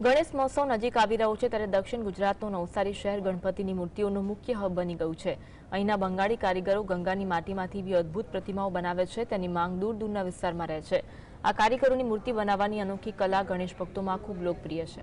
ગણેશ મહોત્સવ નજીક આવી રહ્યો છે ત્યારે દક્ષિણ ગુજરાતનું નવસારી શહેર ગણપતિની મૂર્તિઓનું મુખ્ય હબ બની ગયું છે। અહીંના બંગાળી કારીગરો ગંગાની માટીમાંથી એવી અદ્ભુત પ્રતિમાઓ બનાવે છે, તેની માંગ દૂર દૂરના વિસ્તારમાં રહે છે। આ કારીગરોની મૂર્તિ બનાવવાની અનોખી કલા ગણેશ ભક્તોમાં ખૂબ લોકપ્રિય છે।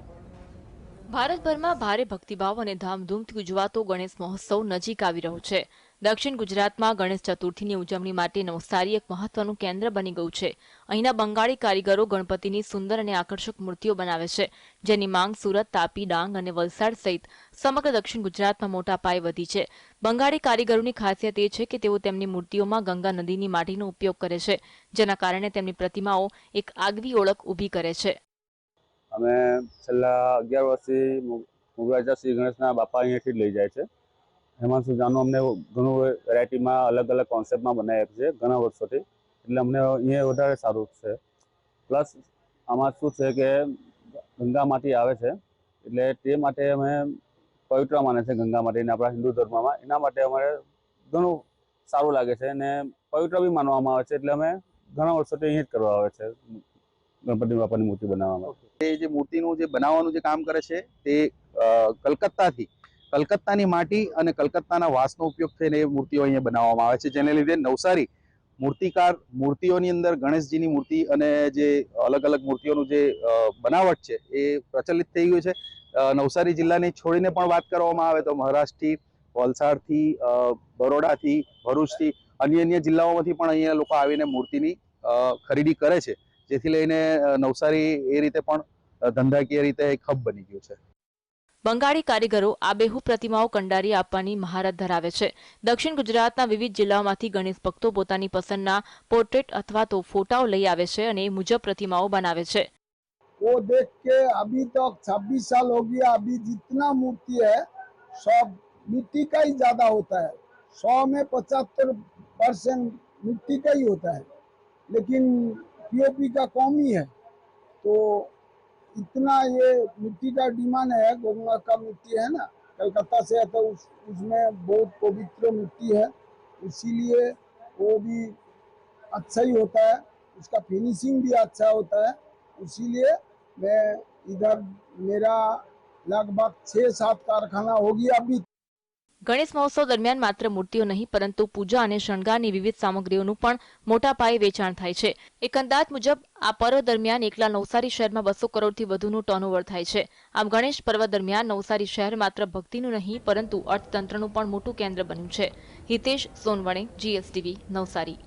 ભારતભરમાં ભારે ભક્તિભાવ અને ધામધૂમથી ઉજવાતો ગણેશ મહોત્સવ નજીક આવી રહ્યો છે। દક્ષિણ ગુજરાતમાં ગણેશ ચતુર્થીની ઉજવણી માટે નવસારી એક મહત્વનું કેન્દ્ર બની ગયું છે। અહીંના બંગાળી કારીગરો ગણપતિની સુંદર અને આકર્ષક મૂર્તિઓ બનાવે છે, જેની માંગ સુરત, તાપી, ડાંગ અને વલસાડ સહિત સમગ્ર દક્ષિણ ગુજરાતમાં મોટા પાયે વધી છે। બંગાળી કારીગરોની ખાસિયત એ છે કે તેઓ તેમની મૂર્તિઓમાં ગંગા નદીની માટીનો ઉપયોગ કરે છે, જેના કારણે તેમની પ્રતિમાઓ એક આગવી ઓળખ ઊભી કરે છે। અમે છેલ્લા 11 વર્ષથી મુગરાજા શ્રી ગણેશના બાપા અહીંયાથી જ લઈ જાય છે। હેમાંશુ જાનું અમને ઘણું વેરાયટીમાં અલગ અલગ કોન્સેપ્ટમાં બનાવી આપે છે ઘણા વર્ષોથી, એટલે અમને અહીંયા વધારે સારું છે। પ્લસ આમાં શું છે કે ગંગામાંથી આવે છે, એટલે તે માટે અમે પવિત્ર માને છે ગંગા માટીને આપણા હિન્દુ ધર્મમાં, એના માટે અમારે ઘણું સારું લાગે છે અને પવિત્ર બી માનવામાં આવે છે, એટલે અમે ઘણા વર્ષોથી અહીંયા જ કરવા આવે છે ગણપતિ બાપાની મૂર્તિ બનાવવામાં। એ જે મૂર્તિનું જે બનાવવાનું જે કામ કરે છે તે કલકત્તાની માટી અને કલકત્તાના વાંસનો ઉપયોગ થઈને એ મૂર્તિઓ અહીંયા બનાવવામાં આવે છે, જેને લીધે નવસારી મૂર્તિઓની અંદર ગણેશજીની મૂર્તિ અને જે અલગ અલગ મૂર્તિઓનું જે બનાવટ છે એ પ્રચલિત થઈ ગયું છે। નવસારી જિલ્લાની છોડીને પણ વાત કરવામાં આવે તો મહારાષ્ટ્રથી, વલસાડથી, બરોડાથી, ભરૂચથી અન્ય જિલ્લાઓમાંથી પણ અહીંયા લોકો આવીને મૂર્તિની ખરીદી કરે છે, જેથી લઈને નવસારી એ રીતે પણ ધંધાકીય રીતે એક હબ બની ગયું છે। બંગાળી કારીગરો આબેહૂબ પ્રતિમાઓ કંડારી આપવાની મહારત ધરાવે છે। દક્ષિણ ગુજરાતના વિવિધ જિલ્લાઓમાંથી ગણેશ ભક્તો પોતાની પસંદના પોર્ટ્રેટ અથવા તો ફોટાઓ લઈ આવે છે અને એ મુજબ પ્રતિમાઓ બનાવે છે। वो देख के अभी तक 26 साल हो गया। अभी जितना मूर्ति है सब मिट्टी का ही ज्यादा होता है। 100 में 75% मिट्टी का ही होता है, लेकिन पीओपी का कम ही है। तो इतना ये मिट्टी का डिमांड है। गंगा का मिट्टी है ना, कलकत्ता से है, तो उसमें बहुत पवित्र मिट्टी है, इसीलिए वो भी अच्छा ही होता है, उसका फिनिशिंग भी अच्छा होता है। इसीलिए मैं इधर मेरा लगभग 6-7 कारखाना हो गया अभी। ગણેશ મહોત્સવ દરમિયાન માત્ર મૂર્તિઓ નહીં પરંતુ પૂજા અને શણગારની વિવિધ સામગ્રીઓનું પણ મોટા પાયે વેચાણ થાય છે। એક અંદાજ મુજબ આ પર્વ દરમિયાન એકલા નવસારી શહેરમાં 200 કરોડથી વધુનું ટર્નઓવર થાય છે। આમ ગણેશ પર્વ દરમિયાન નવસારી શહેર માત્ર ભક્તિનું નહીં પરંતુ અર્થતંત્રનું પણ મોટું કેન્દ્ર બન્યું છે। હિતેશ સોનવણે, GSTV, નવસારી।